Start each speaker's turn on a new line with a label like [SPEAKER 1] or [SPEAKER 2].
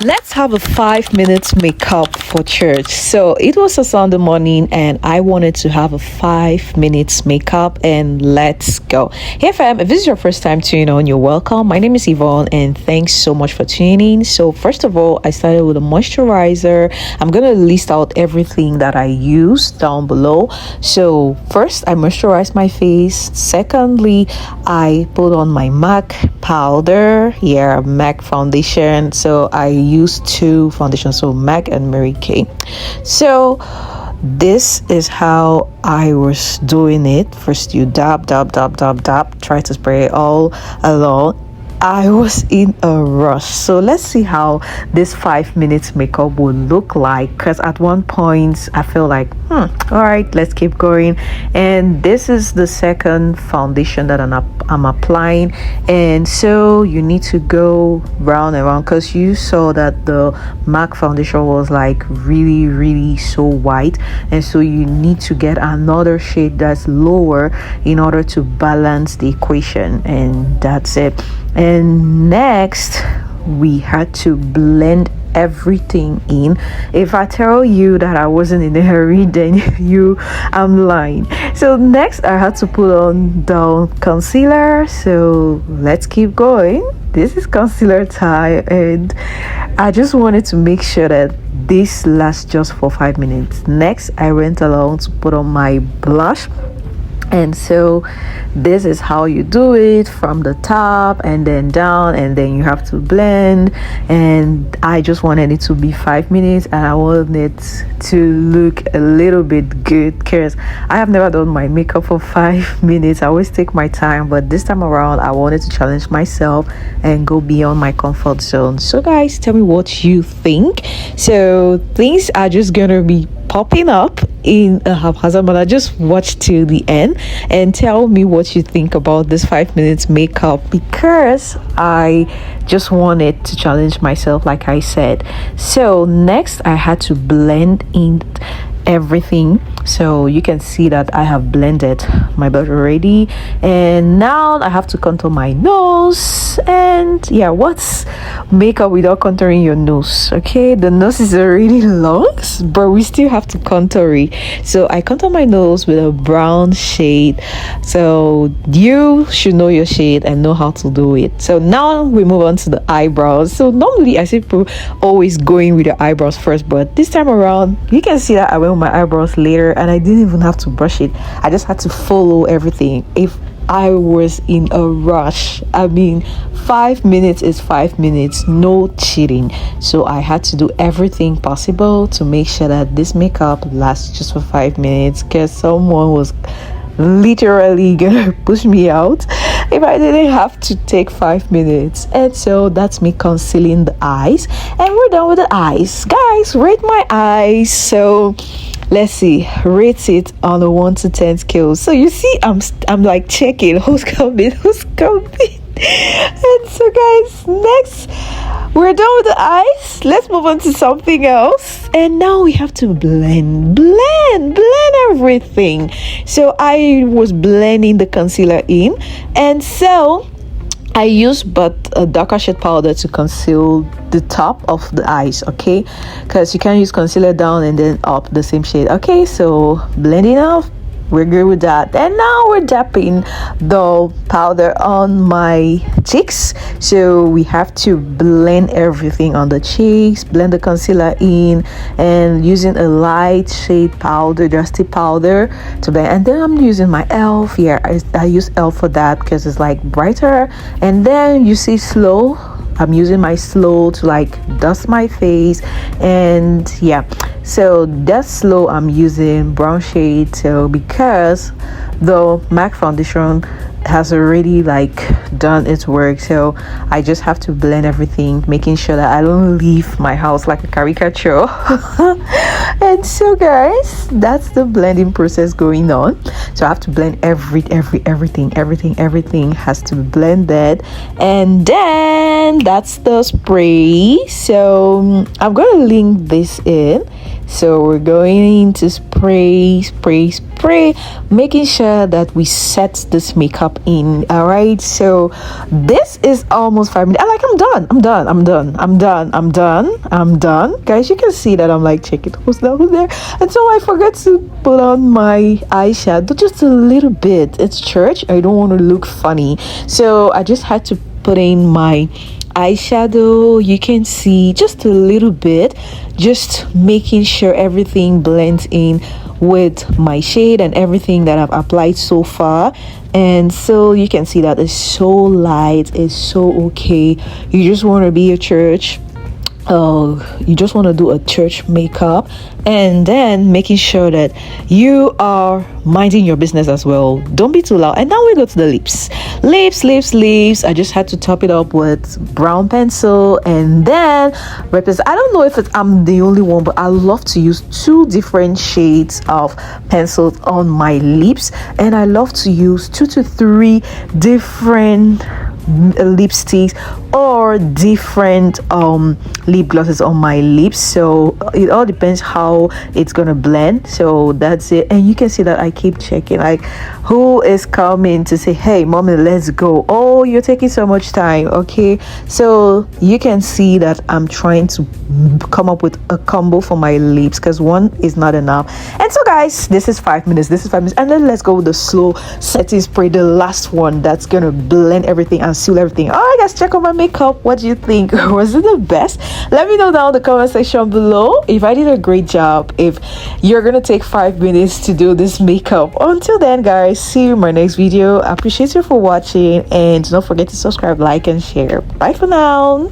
[SPEAKER 1] Let's have a 5 minutes makeup for church. So it was a Sunday morning and I wanted to have a 5 minutes makeup, and let's go. Hey fam, if this is your first time tuning on, you're welcome. My name is Yvonne and thanks so much for tuning in. So first of all, I started with a moisturizer. I'm gonna list out everything that I use down below. So first, I moisturize my face. Secondly, I put on my MAC powder, MAC foundation. So I use two foundations, so MAC and Mary Kay. So this is how I was doing it. First you dab, try to spray it all along. I was in a rush, so let's see how this 5 minutes makeup will look like, because at one point I feel like all right, let's keep going. And this is the second foundation that I'm applying, and so you need to go round and round, because you saw that the MAC foundation was like really so white, and so you need to get another shade that's lower in order to balance the equation, and that's it. And next we had to blend everything in. If I tell you that I wasn't in a hurry, then I'm lying. So next I had to put on the concealer, so let's keep going. This is concealer time, and I just wanted to make sure that this lasts just for 5 minutes. Next I went along to put on my blush, and so this is how you do it, from the top and then down, and then you have to blend. And I just wanted it to be 5 minutes, and I wanted it to look a little bit good, because I have never done my makeup for 5 minutes. I always take my time, but this time around I wanted to challenge myself and go beyond my comfort zone. So guys, tell me what you think. So things are just gonna be popping up in a haphazard manner. Just watch till the end and tell me what you think about this 5 minutes makeup, because I just wanted to challenge myself, like I said. So next I had to blend in everything, so you can see that I have blended my blush already, and now I have to contour my nose. And yeah, what's makeup without contouring your nose? Okay, the nose is already long, but we still have to contour it. So I contour my nose with a brown shade, so you should know your shade and know how to do it. So now we move on to the eyebrows. So normally I see people always going with the eyebrows first, but this time around you can see that I went with my eyebrows later, and I didn't even have to brush it. I just had to follow everything. If I was in a rush, I mean 5 minutes is 5 minutes, no cheating. So I had to do everything possible to make sure that this makeup lasts just for 5 minutes, because someone was literally gonna push me out if I didn't have to take 5 minutes. And so that's me concealing the eyes, and we're done with the eyes. Guys, rate my eyes. So let's see, rate it on a 1 to 10 scale. So you see, I'm like checking who's coming. And so guys, next we're done with the eyes. Let's move on to something else, and now we have to blend everything. So I was blending the concealer in, and so I use but a darker shade powder to conceal the top of the eyes, okay, because you can use concealer down and then up the same shade. Okay, so blending up, we're good with that. And now we're dapping the powder on my cheeks. So we have to blend everything on the cheeks, blend the concealer in, and using a light shade powder, dusty powder to blend. And then I'm using my e.l.f. I use e.l.f. for that because it's like brighter. And then you see SLO, I'm using my SLO to like dust my face. And yeah, so that's SLO. I'm using brown shade, so because the MAC foundation has already like done its work, so I just have to blend everything, making sure that I don't leave my house like a caricature. And so guys, that's the blending process going on. So I have to blend everything has to be blended. And then that's the spray. So I'm gonna link this in. So we're going to spray, making sure that we set this makeup in. All right, so this is almost 5 minutes. I'm done, guys. You can see that I'm like checking who's there, and so I forgot to put on my eyeshadow just a little bit. It's church, I don't want to look funny, so I just had to put in my eyeshadow. You can see just a little bit, just making sure everything blends in with my shade and everything that I've applied so far. And so you can see that it's so light, it's so okay. You just want to be a church, you just want to do a church makeup, and then making sure that you are minding your business as well. Don't be too loud. And now we go to the lips. I just had to top it up with brown pencil, and then represent. I don't know if I'm the only one, but I love to use 2 different shades of pencils on my lips, and I love to use 2 to 3 different lipsticks or different lip glosses on my lips. So it all depends how it's gonna blend. So that's it. And you can see that I keep checking, like, who is coming to say, hey mommy, let's go. Oh, you're taking so much time. Okay, so you can see that I'm trying to come up with a combo for my lips because one is not enough. And so guys, this is 5 minutes, and then let's go with the slow setting spray, the last one that's gonna blend everything and seal everything. All right guys, check out my makeup. What do you think? Was it the best? Let me know down in the comment section below if I did a great job, if you're gonna take 5 minutes to do this makeup. Until then guys, see you in my next video. I appreciate you for watching, and don't forget to subscribe, like, and share. Bye for now.